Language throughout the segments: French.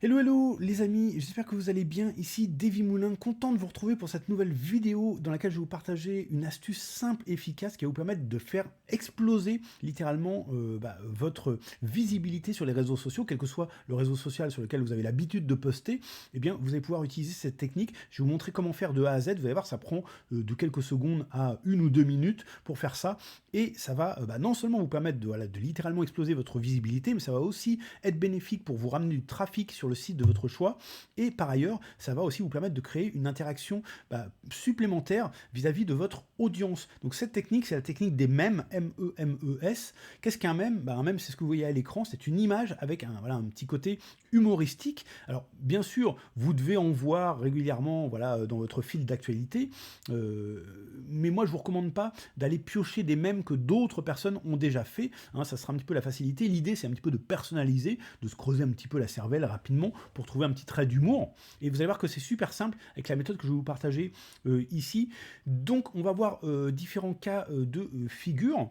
Hello hello les amis, j'espère que vous allez bien, ici Davy Moulin, content de vous retrouver pour cette nouvelle vidéo dans laquelle je vais vous partager une astuce simple et efficace qui va vous permettre de faire exploser littéralement votre visibilité sur les réseaux sociaux, quel que soit le réseau social sur lequel vous avez l'habitude de poster. Eh bien vous allez pouvoir utiliser cette technique, je vais vous montrer comment faire de A à Z, vous allez voir ça prend de quelques secondes à 1 ou 2 minutes pour faire ça, et ça va non seulement vous permettre de littéralement exploser votre visibilité, mais ça va aussi être bénéfique pour vous ramener du trafic sur le site de votre choix, et par ailleurs ça va aussi vous permettre de créer une interaction supplémentaire vis-à-vis de votre audience. Donc cette technique, c'est la technique des mèmes, M-E-M-E-S. Qu'est-ce qu'un mème? Un mème, c'est ce que vous voyez à l'écran, c'est une image avec un petit côté humoristique. Alors bien sûr, vous devez en voir régulièrement dans votre fil d'actualité, mais moi je vous recommande pas d'aller piocher des mèmes que d'autres personnes ont déjà fait, hein, ça sera un petit peu la facilité. L'idée, c'est un petit peu de personnaliser, de se creuser un petit peu la cervelle rapidement pour trouver un petit trait d'humour, et vous allez voir que c'est super simple avec la méthode que je vais vous partager ici. Donc on va voir différents cas de figure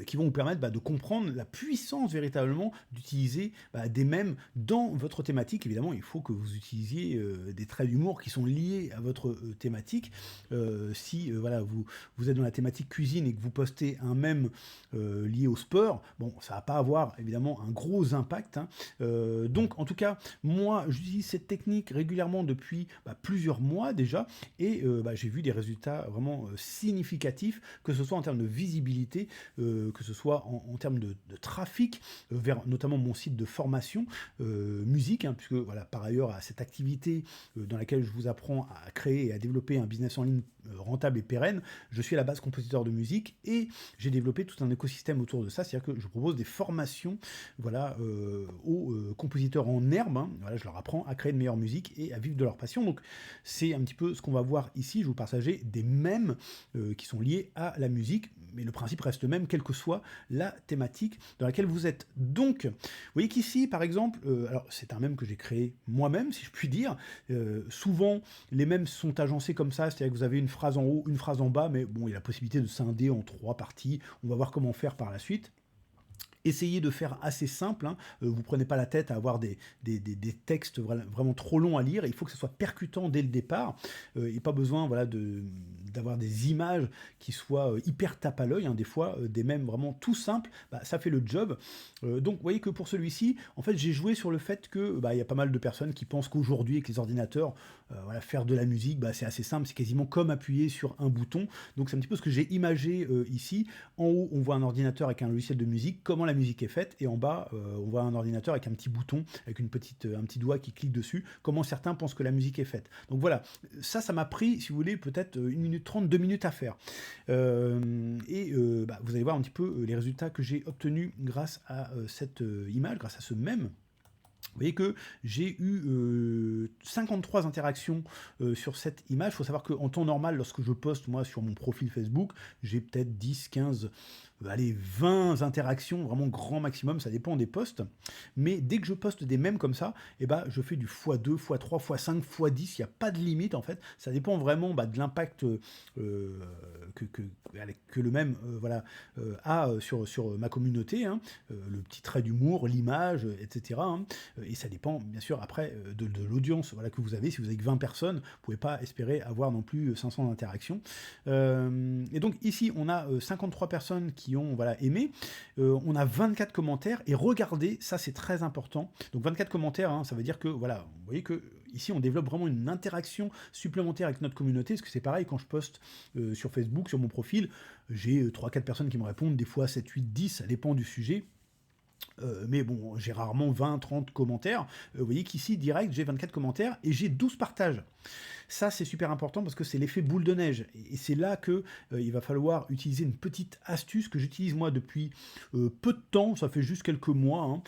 qui vont vous permettre de comprendre la puissance véritablement d'utiliser des mèmes dans votre thématique. Évidemment, il faut que vous utilisiez des traits d'humour qui sont liés à votre thématique. Si vous êtes dans la thématique cuisine et que vous postez un mème lié au sport, bon, ça va pas avoir évidemment un gros impact, hein. Donc en tout cas, moi j'utilise cette technique régulièrement depuis plusieurs mois déjà, et j'ai vu des résultats vraiment significatifs, que ce soit en termes de visibilité, que ce soit en termes de trafic vers notamment mon site de formation musique, hein, puisque par ailleurs à cette activité dans laquelle je vous apprends à créer et à développer un business en ligne rentable et pérenne, je suis à la base compositeur de musique, et j'ai développé tout un écosystème autour de ça, c'est-à-dire que je propose des formations aux compositeurs en herbe, hein. Je leur apprends à créer de meilleure musique et à vivre de leur passion. Donc c'est un petit peu ce qu'on va voir ici. Je vais vous partager des mèmes qui sont liés à la musique, mais le principe reste le même, quelle que soit la thématique dans laquelle vous êtes. Donc, vous voyez qu'ici, par exemple, alors c'est un mème que j'ai créé moi-même, si je puis dire. Souvent, les mèmes sont agencés comme ça, c'est-à-dire que vous avez une phrase en haut, une phrase en bas, mais bon, il y a la possibilité de scinder en 3 parties. On va voir comment faire par la suite. Essayez de faire assez simple, hein. Vous prenez pas la tête à avoir des textes vraiment trop longs à lire. Il faut que ce soit percutant dès le départ, et pas besoin d'avoir des images qui soient hyper tape à l'œil, hein. Des fois, des mèmes vraiment tout simples, ça fait le job. Donc vous voyez que pour celui-ci, en fait, j'ai joué sur le fait que il y a pas mal de personnes qui pensent qu'aujourd'hui, avec les ordinateurs, faire de la musique, c'est assez simple, c'est quasiment comme appuyer sur un bouton. Donc c'est un petit peu ce que j'ai imagé ici. En haut, on voit un ordinateur avec un logiciel de musique, comment la musique est faite, et en bas, on voit un ordinateur avec un petit bouton, avec un petit doigt qui clique dessus, comment certains pensent que la musique est faite. Donc voilà, ça m'a pris, si vous voulez, peut-être 1 minute 30, 2 minutes à faire. Vous allez voir un petit peu les résultats que j'ai obtenus grâce à cette image, grâce à ce mème. Vous voyez que j'ai eu 53 interactions sur cette image. Il faut savoir qu'en temps normal, lorsque je poste moi sur mon profil Facebook, j'ai peut-être 10, 15, 20 interactions, vraiment grand maximum, ça dépend des posts. Mais dès que je poste des mèmes comme ça, je fais du x2, x3, x5, x10, il n'y a pas de limite en fait. Ça dépend vraiment de l'impact que le mème a sur ma communauté, hein. Le petit trait d'humour, l'image, etc., hein. Et ça dépend bien sûr après de l'audience que vous avez. Si vous avez que 20 personnes, vous ne pouvez pas espérer avoir non plus 500 interactions. Et donc ici, on a 53 personnes qui ont aimé. On a 24 commentaires. Et regardez, ça c'est très important. Donc 24 commentaires, hein, ça veut dire que, vous voyez que ici, on développe vraiment une interaction supplémentaire avec notre communauté, parce que c'est pareil, quand je poste sur Facebook, sur mon profil, j'ai 3-4 personnes qui me répondent, des fois 7, 8, 10, ça dépend du sujet. Mais bon, j'ai rarement 20, 30 commentaires. Vous voyez qu'ici, direct, j'ai 24 commentaires et j'ai 12 partages. Ça, c'est super important parce que c'est l'effet boule de neige. Et c'est là que il va falloir utiliser une petite astuce que j'utilise moi depuis peu de temps. Ça fait juste quelques mois, hein,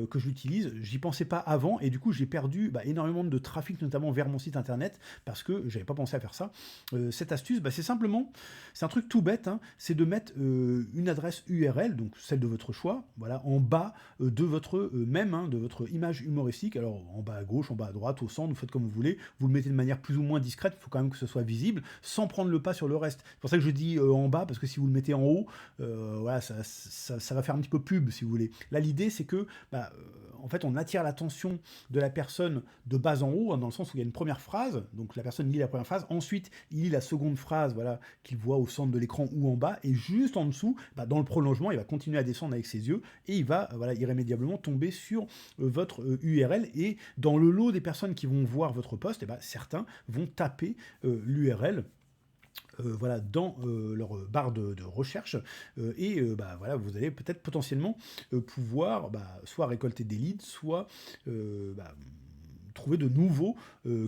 que je l'utilise. J'y pensais pas avant et du coup, j'ai perdu énormément de trafic, notamment vers mon site internet, parce que j'avais pas pensé à faire ça. Cette astuce, c'est simplement, c'est un truc tout bête, hein, c'est de mettre une adresse URL, donc celle de votre choix, en bas de votre mème, hein, de votre image humoristique. Alors en bas à gauche, en bas à droite, au centre, vous faites comme vous voulez. Vous le mettez de manière plus ou moins discrète, il faut quand même que ce soit visible, sans prendre le pas sur le reste. C'est pour ça que je dis en bas, parce que si vous le mettez en haut, voilà, ça va faire un petit peu pub, si vous voulez. Là, l'idée, c'est que, en fait, on attire l'attention de la personne de bas en haut, hein, dans le sens où il y a une première phrase, donc la personne lit la première phrase, ensuite il lit la seconde phrase, voilà, qu'il voit au centre de l'écran ou en bas, et juste en dessous, dans le prolongement, il va continuer à descendre avec ses yeux, et il va, voilà, irrémédiablement tomber sur votre URL, et dans le lot des personnes qui vont voir votre post, certains vont taper l'URL voilà, dans leur barre de recherche et voilà, vous allez peut-être potentiellement pouvoir soit récolter des leads, soit trouver de nouveaux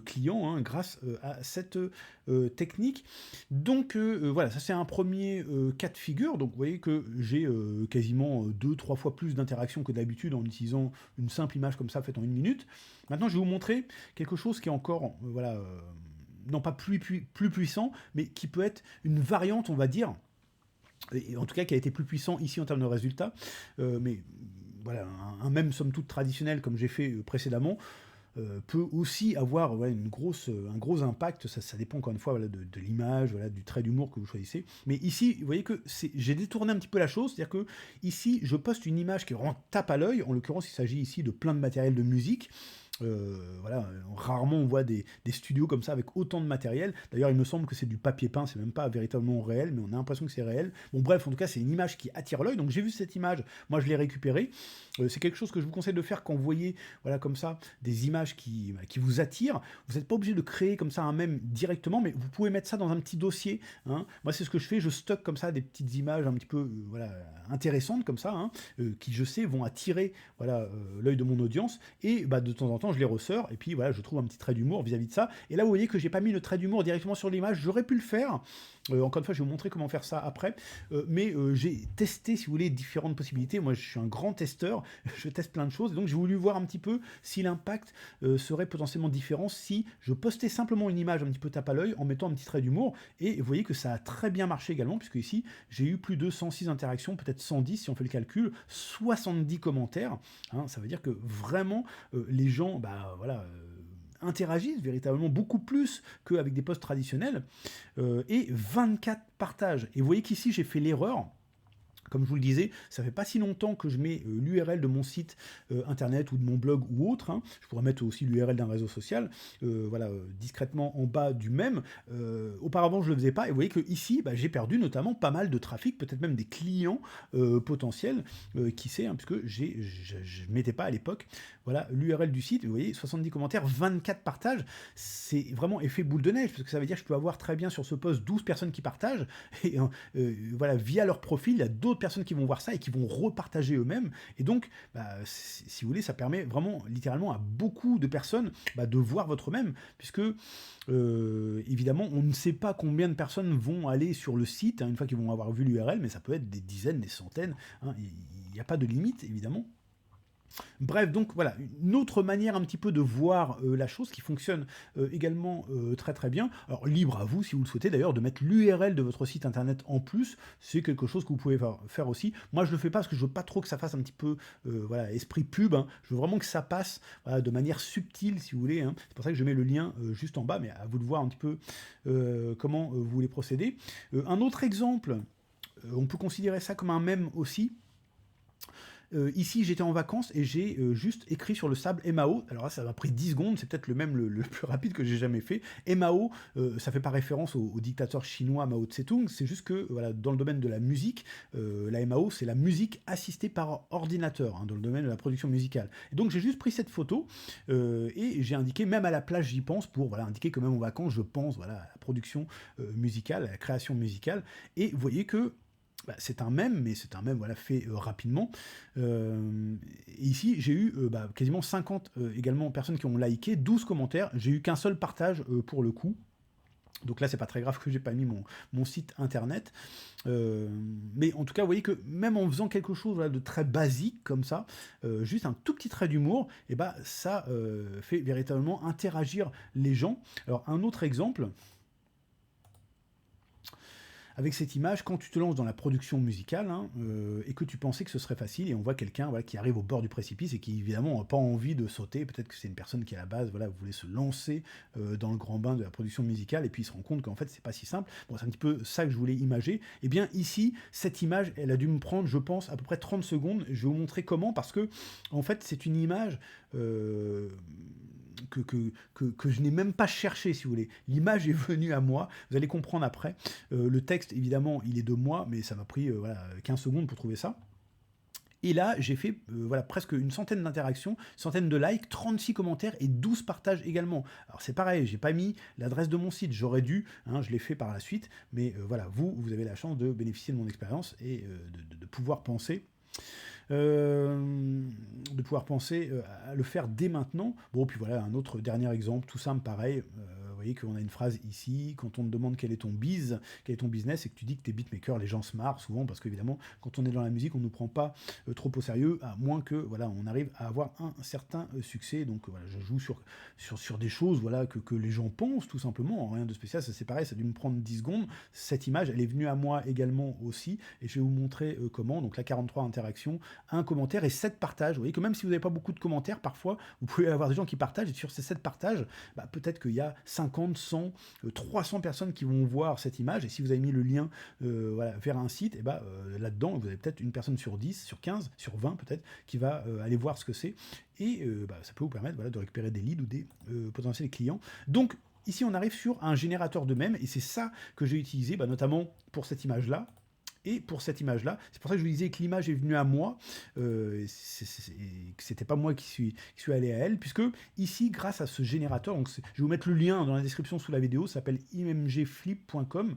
clients hein, grâce à cette technique. Donc voilà, ça c'est un premier cas de figure. Donc vous voyez que j'ai quasiment 2-3 fois plus d'interactions que d'habitude en utilisant une simple image comme ça faite en 1 minute. Maintenant je vais vous montrer quelque chose qui est encore voilà, non pas plus puissant, mais qui peut être une variante, on va dire, et en tout cas qui a été plus puissant ici en termes de résultats, mais voilà, un même somme toute traditionnel comme j'ai fait précédemment, peut aussi avoir ouais, un gros impact, ça dépend encore une fois voilà, de l'image, voilà, du trait d'humour que vous choisissez. Mais ici, vous voyez que j'ai détourné un petit peu la chose, c'est-à-dire que ici, je poste une image qui vraiment tape à l'œil, en l'occurrence, il s'agit ici de plein de matériel de musique. Voilà, rarement on voit des studios comme ça avec autant de matériel. D'ailleurs, il me semble que c'est du papier peint, c'est même pas véritablement réel, mais on a l'impression que c'est réel. Bon, bref, en tout cas, c'est une image qui attire l'œil. Donc, j'ai vu cette image, moi je l'ai récupérée. C'est quelque chose que je vous conseille de faire quand vous voyez, voilà, comme ça, des images qui vous attirent. Vous n'êtes pas obligé de créer comme ça un mème directement, mais vous pouvez mettre ça dans un petit dossier. Hein. Moi, c'est ce que je fais. Je stocke comme ça des petites images un petit peu, voilà, intéressantes comme ça, hein, qui je sais vont attirer, voilà, l'œil de mon audience. Et de temps en temps, je les ressors et puis voilà, je trouve un petit trait d'humour vis-à-vis de ça. Et là, vous voyez que j'ai pas mis le trait d'humour directement sur l'image, j'aurais pu le faire. Encore une fois, je vais vous montrer comment faire ça après. Mais j'ai testé, si vous voulez, différentes possibilités. Moi, je suis un grand testeur, je teste plein de choses. Et donc, j'ai voulu voir un petit peu si l'impact serait potentiellement différent si je postais simplement une image un petit peu tape à l'œil en mettant un petit trait d'humour. Et vous voyez que ça a très bien marché également, puisque ici, j'ai eu plus de 106 interactions, peut-être 110 si on fait le calcul, 70 commentaires. Hein, ça veut dire que vraiment, les gens, voilà... interagissent véritablement beaucoup plus qu'avec des posts traditionnels, et 24 partages. Et vous voyez qu'ici, j'ai fait l'erreur. Comme je vous le disais, ça fait pas si longtemps que je mets l'URL de mon site internet ou de mon blog ou autre. Hein. Je pourrais mettre aussi l'URL d'un réseau social, voilà, discrètement en bas du même. Auparavant, je le faisais pas. Et vous voyez que ici, j'ai perdu notamment pas mal de trafic, peut-être même des clients potentiels, qui sait, hein, puisque je ne mettais pas à l'époque, voilà, l'URL du site. Vous voyez, 70 commentaires, 24 partages. C'est vraiment effet boule de neige, parce que ça veut dire que je peux avoir très bien sur ce post 12 personnes qui partagent. Et voilà, via leur profil, il y a d'autres personnes qui vont voir ça et qui vont repartager eux-mêmes. Et donc, si vous voulez, ça permet vraiment, littéralement, à beaucoup de personnes de voir votre mème, puisque, évidemment, on ne sait pas combien de personnes vont aller sur le site, hein, une fois qu'ils vont avoir vu l'URL, mais ça peut être des dizaines, des centaines. Hein, il n'y a pas de limite, évidemment. Bref, donc voilà, une autre manière un petit peu de voir la chose qui fonctionne également très très bien. Alors libre à vous, si vous le souhaitez d'ailleurs, de mettre l'URL de votre site internet en plus, c'est quelque chose que vous pouvez faire aussi. Moi je le fais pas parce que je veux pas trop que ça fasse un petit peu voilà, esprit pub, hein. Je veux vraiment que ça passe voilà, de manière subtile si vous voulez, hein. C'est pour ça que je mets le lien juste en bas, mais à vous de voir un petit peu comment vous voulez procéder. Un autre exemple, on peut considérer ça comme un mème aussi. Ici, j'étais en vacances et j'ai juste écrit sur le sable MAO. Alors là, ça m'a pris 10 secondes, c'est peut-être le même le plus rapide que j'ai jamais fait. MAO, ça fait pas référence au dictateur chinois Mao Tse-tung, c'est juste que voilà, dans le domaine de la musique, la MAO, c'est la musique assistée par ordinateur, hein, dans le domaine de la production musicale. Et donc, j'ai juste pris cette photo et j'ai indiqué, même à la plage, j'y pense, pour voilà, indiquer que même en vacances, je pense voilà, à la production musicale, à la création musicale. Et vous voyez que c'est un mème, mais c'est un mème voilà, fait rapidement. Et ici, j'ai eu quasiment 50 également personnes qui ont liké, 12 commentaires. J'ai eu qu'un seul partage pour le coup. Donc là, c'est pas très grave que j'ai pas mis mon site internet. Mais en tout cas, vous voyez que même en faisant quelque chose voilà, de très basique comme ça, juste un tout petit trait d'humour, et ça fait véritablement interagir les gens. Alors, un autre exemple... avec cette image quand tu te lances dans la production musicale, hein, et que tu pensais que ce serait facile, et on voit quelqu'un voilà, qui arrive au bord du précipice et qui évidemment n'a pas envie de sauter. Peut-être que c'est une personne qui à la base voilà, voulait se lancer dans le grand bain de la production musicale et puis il se rend compte qu'en fait c'est pas si simple. Bon, c'est un petit peu ça que je voulais imager. Et bien ici, cette image, elle a dû me prendre, je pense, à peu près 30 secondes. Je vais vous montrer comment, parce que en fait c'est une image que je n'ai même pas cherché, si vous voulez. L'image est venue à moi, vous allez comprendre après. Le texte, évidemment, il est de moi, mais ça m'a pris voilà, 15 secondes pour trouver ça. Et là, j'ai fait voilà, presque une centaine d'interactions, centaine de likes, 36 commentaires et 12 partages également. Alors c'est pareil, j'ai pas mis l'adresse de mon site, j'aurais dû, hein, je l'ai fait par la suite, mais voilà, vous avez la chance de bénéficier de mon expérience et de pouvoir penser à le faire dès maintenant. Bon, puis voilà, un autre dernier exemple, tout simple, pareil. Vous voyez qu'on a une phrase ici, quand on te demande quel est ton quel est ton business, et que tu dis que t'es beatmaker, les gens se marrent souvent, parce qu'évidemment, quand on est dans la musique, on ne nous prend pas trop au sérieux, à moins que, voilà, on arrive à avoir un certain succès. Donc voilà, je joue sur des choses, voilà, que les gens pensent, tout simplement, rien de spécial, ça c'est pareil, ça a dû me prendre 10 secondes. Cette image, elle est venue à moi également aussi, et je vais vous montrer comment. Donc là, 43 interactions, un commentaire et 7 partages. Vous voyez que même si vous n'avez pas beaucoup de commentaires, parfois, vous pouvez avoir des gens qui partagent, et sur ces 7 partages, bah, peut-être qu'il y a 50, 100, 300 personnes qui vont voir cette image, et si vous avez mis le lien voilà, vers un site, et bah, là-dedans, vous avez peut-être une personne sur 10, sur 15, sur 20 peut-être, qui va aller voir ce que c'est, et bah, ça peut vous permettre voilà, de récupérer des leads ou des potentiels clients. Donc, ici, on arrive sur un générateur de mèmes, et c'est ça que j'ai utilisé, bah, notamment pour cette image-là, et pour cette image-là. C'est pour ça que je vous disais que l'image est venue à moi, que c'était pas moi qui suis allé à elle, puisque ici, grâce à ce générateur, donc je vais vous mettre le lien dans la description sous la vidéo, ça s'appelle imgflip.com,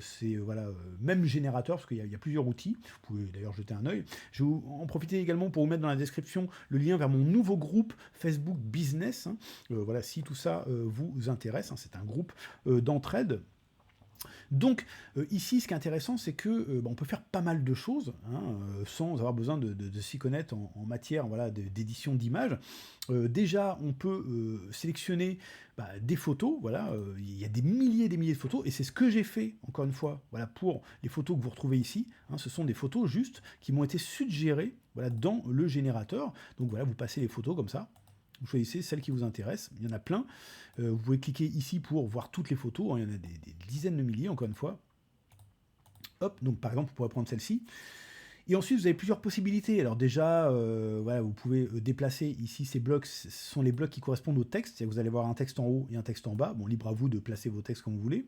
c'est voilà, même générateur, parce qu'il y a plusieurs outils, vous pouvez d'ailleurs jeter un œil. Je vais en profiter également pour vous mettre dans la description le lien vers mon nouveau groupe Facebook Business, hein. Voilà, si tout ça vous intéresse, hein, c'est un groupe d'entraide. Donc ici, ce qui est intéressant, c'est que on peut faire pas mal de choses hein, sans avoir besoin de s'y connaître en matière voilà, d'édition d'images. Déjà, on peut sélectionner des photos. Voilà, il y a des milliers et des milliers de photos, et c'est ce que j'ai fait, encore une fois, voilà, pour les photos que vous retrouvez ici. Hein, ce sont des photos juste qui m'ont été suggérées voilà, dans le générateur. Donc voilà, vous passez les photos comme ça. Vous choisissez celles qui vous intéressent, il y en a plein. Vous pouvez cliquer ici pour voir toutes les photos, hein, il y en a des dizaines de milliers, encore une fois. Hop, donc par exemple, vous pourrez prendre celle-ci. Et ensuite, vous avez plusieurs possibilités. Alors déjà, voilà, vous pouvez déplacer ici ces blocs, ce sont les blocs qui correspondent au texte. Vous allez voir un texte en haut et un texte en bas. Bon, libre à vous de placer vos textes comme vous voulez.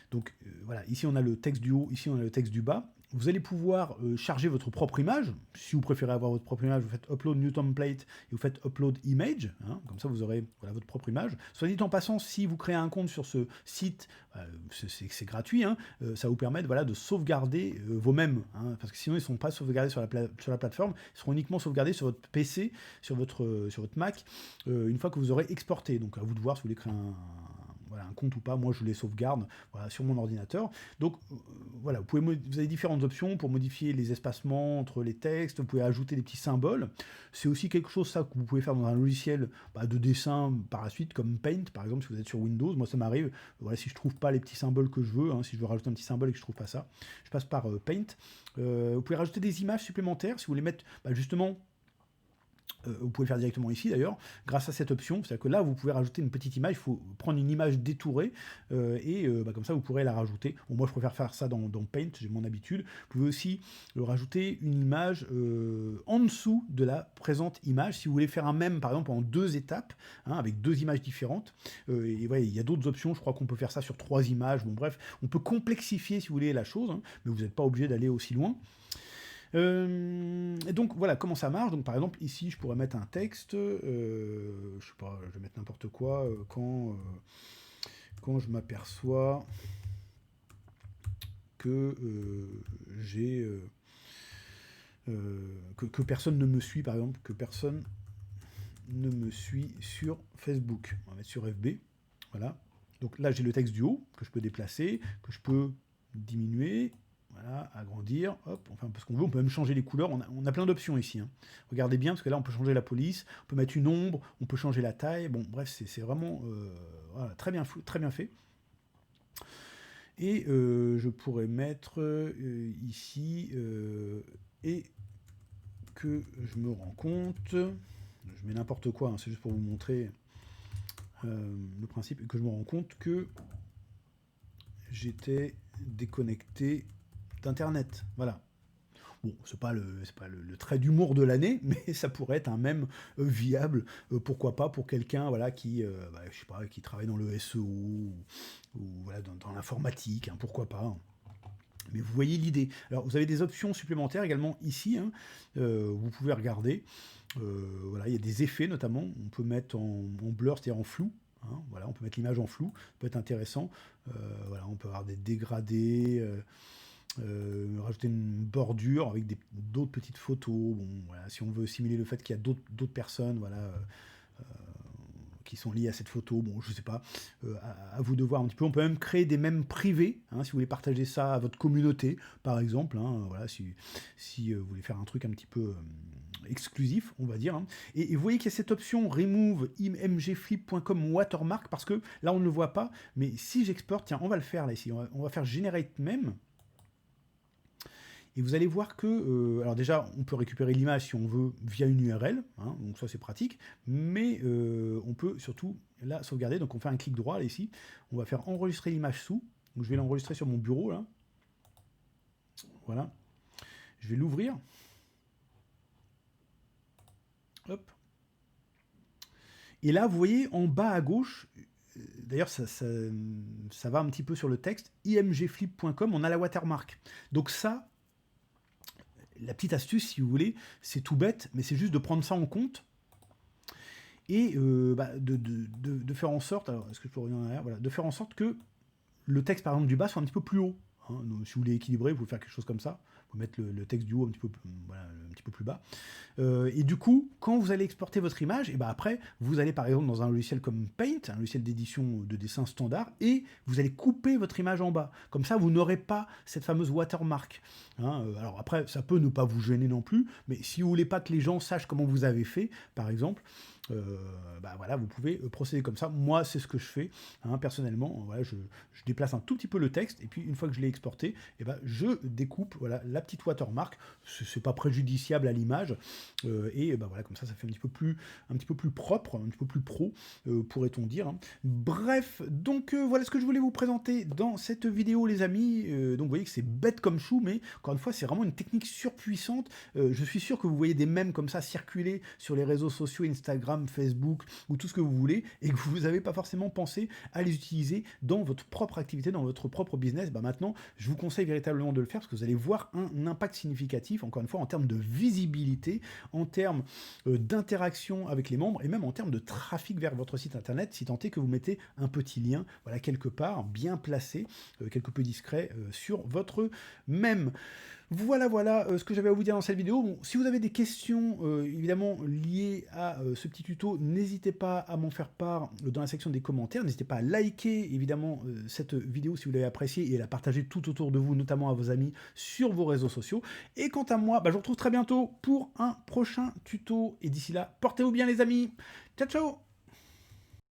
Donc voilà, ici on a le texte du haut, ici on a le texte du bas. Vous allez pouvoir charger votre propre image. Si vous préférez avoir votre propre image, vous faites Upload New Template et vous faites Upload Image. Hein, comme ça, vous aurez voilà, votre propre image. Soit dit en passant, si vous créez un compte sur ce site, c'est gratuit, hein, ça va vous permettre voilà, de sauvegarder vos mèmes. Hein, parce que sinon, ils ne sont pas sauvegardés sur la plateforme. Ils seront uniquement sauvegardés sur votre PC, sur votre Mac, une fois que vous aurez exporté. Donc à vous de voir si vous voulez créer voilà, un compte ou pas. Moi, je les sauvegarde voilà, sur mon ordinateur. Donc, voilà, vous avez différentes options pour modifier les espacements entre les textes. Vous pouvez ajouter des petits symboles. C'est aussi quelque chose ça que vous pouvez faire dans un logiciel de dessin par la suite, comme Paint, par exemple, si vous êtes sur Windows. Moi, ça m'arrive. Voilà, si je trouve pas les petits symboles que je veux, hein, si je veux rajouter un petit symbole et que je trouve pas ça, je passe par Paint. Vous pouvez rajouter des images supplémentaires si vous voulez mettre justement. Vous pouvez le faire directement ici d'ailleurs, grâce à cette option. C'est-à-dire que là, vous pouvez rajouter une petite image. Il faut prendre une image détourée et comme ça, vous pourrez la rajouter. Bon, moi, je préfère faire ça dans Paint, j'ai mon habitude. Vous pouvez aussi rajouter une image en dessous de la présente image. Si vous voulez faire un mème, par exemple, en 2 étapes, hein, avec 2 images différentes. Et voilà, il y a d'autres options. Je crois qu'on peut faire ça sur 3 images. Bon, bref, on peut complexifier, si vous voulez, la chose, hein, mais vous n'êtes pas obligé d'aller aussi loin. Et donc voilà comment ça marche. Donc par exemple ici je pourrais mettre un texte, je sais pas, je vais mettre n'importe quoi quand je m'aperçois que j'ai que personne ne me suit, par exemple, que personne ne me suit sur Facebook. On va mettre sur FB, voilà. Donc là j'ai le texte du haut que je peux déplacer, que je peux diminuer. Voilà, agrandir, hop, on fait un peu ce qu'on veut, on peut même changer les couleurs, on a plein d'options ici. Hein. Regardez bien, parce que là on peut changer la police, on peut mettre une ombre, on peut changer la taille, bon bref, c'est vraiment voilà, très bien fait. Et je pourrais mettre ici et que je me rends compte, je mets n'importe quoi, hein, c'est juste pour vous montrer le principe, et que je me rends compte que j'étais déconnecté d'internet. Voilà. Bon, c'est pas le trait d'humour de l'année, mais ça pourrait être un mème viable, pourquoi pas pour quelqu'un voilà, qui, je sais pas, qui travaille dans le SEO ou voilà, dans l'informatique, hein, pourquoi pas. Hein. Mais vous voyez l'idée. Alors, vous avez des options supplémentaires également ici. Hein, vous pouvez regarder. Voilà, il y a des effets notamment. On peut mettre en blur, c'est-à-dire en flou. Hein, voilà, on peut mettre l'image en flou. Ça peut être intéressant. Voilà, on peut avoir des dégradés. Rajouter une bordure avec d'autres petites photos. Bon, voilà, si on veut simuler le fait qu'il y a d'autres personnes, voilà, qui sont liées à cette photo, bon, je sais pas, à vous de voir un petit peu. On peut même créer des mèmes privés, hein, si vous voulez partager ça à votre communauté, par exemple. Hein, voilà, si vous voulez faire un truc un petit peu exclusif, on va dire. Hein. Et vous voyez qu'il y a cette option remove mgflip.com watermark, parce que là, on ne le voit pas, mais si j'exporte, tiens, on va le faire là ici, on va faire generate meme. Et vous allez voir que, alors déjà, on peut récupérer l'image si on veut via une URL, hein, donc ça c'est pratique, mais on peut surtout la sauvegarder, donc on fait un clic droit là ici, on va faire enregistrer l'image sous, donc je vais l'enregistrer sur mon bureau là, voilà, je vais l'ouvrir, hop, et là vous voyez en bas à gauche, d'ailleurs ça va un petit peu sur le texte, imgflip.com, on a la watermark, donc ça, la petite astuce, si vous voulez, c'est tout bête, mais c'est juste de prendre ça en compte et de faire en sorte, alors est-ce que je peux revenir en arrière, voilà, de faire en sorte que le texte par exemple du bas soit un petit peu plus haut. Hein. Donc, si vous voulez équilibrer, vous pouvez faire quelque chose comme ça. Vous pouvez mettre le texte du haut un petit peu plus bas. Et du coup, quand vous allez exporter votre image, et ben après, vous allez par exemple dans un logiciel comme Paint, un logiciel d'édition de dessin standard, et vous allez couper votre image en bas. Comme ça, vous n'aurez pas cette fameuse watermark. Hein. Alors après, ça peut ne pas vous gêner non plus, mais si vous voulez pas que les gens sachent comment vous avez fait, par exemple, voilà, vous pouvez procéder comme ça. Moi, c'est ce que je fais, hein, personnellement. Voilà, je déplace un tout petit peu le texte, et puis une fois que je l'ai exporté, je découpe voilà, la petite watermark. C'est pas préjudiciable à l'image, voilà, comme ça fait un petit peu plus propre, un petit peu plus pro, pourrait-on dire. Hein. Bref, donc voilà ce que je voulais vous présenter dans cette vidéo, les amis. Donc vous voyez que c'est bête comme chou, mais encore une fois, c'est vraiment une technique surpuissante. Je suis sûr que vous voyez des mèmes comme ça circuler sur les réseaux sociaux, Instagram, Facebook, ou tout ce que vous voulez, et que vous n'avez pas forcément pensé à les utiliser dans votre propre activité, dans votre propre business. Maintenant, je vous conseille véritablement de le faire, parce que vous allez voir un impact significatif, encore une fois, en termes de visibilité, en termes d'interaction avec les membres, et même en termes de trafic vers votre site internet, si tant est que vous mettez un petit lien, voilà, quelque part, bien placé, quelque peu discret, sur votre mème. Voilà ce que j'avais à vous dire dans cette vidéo. Bon, si vous avez des questions, évidemment, liées à ce petit tuto, n'hésitez pas à m'en faire part dans la section des commentaires. N'hésitez pas à liker, évidemment, cette vidéo si vous l'avez appréciée et à la partager tout autour de vous, notamment à vos amis, sur vos réseaux sociaux. Et quant à moi, je vous retrouve très bientôt pour un prochain tuto. Et d'ici là, portez-vous bien les amis. Ciao, ciao!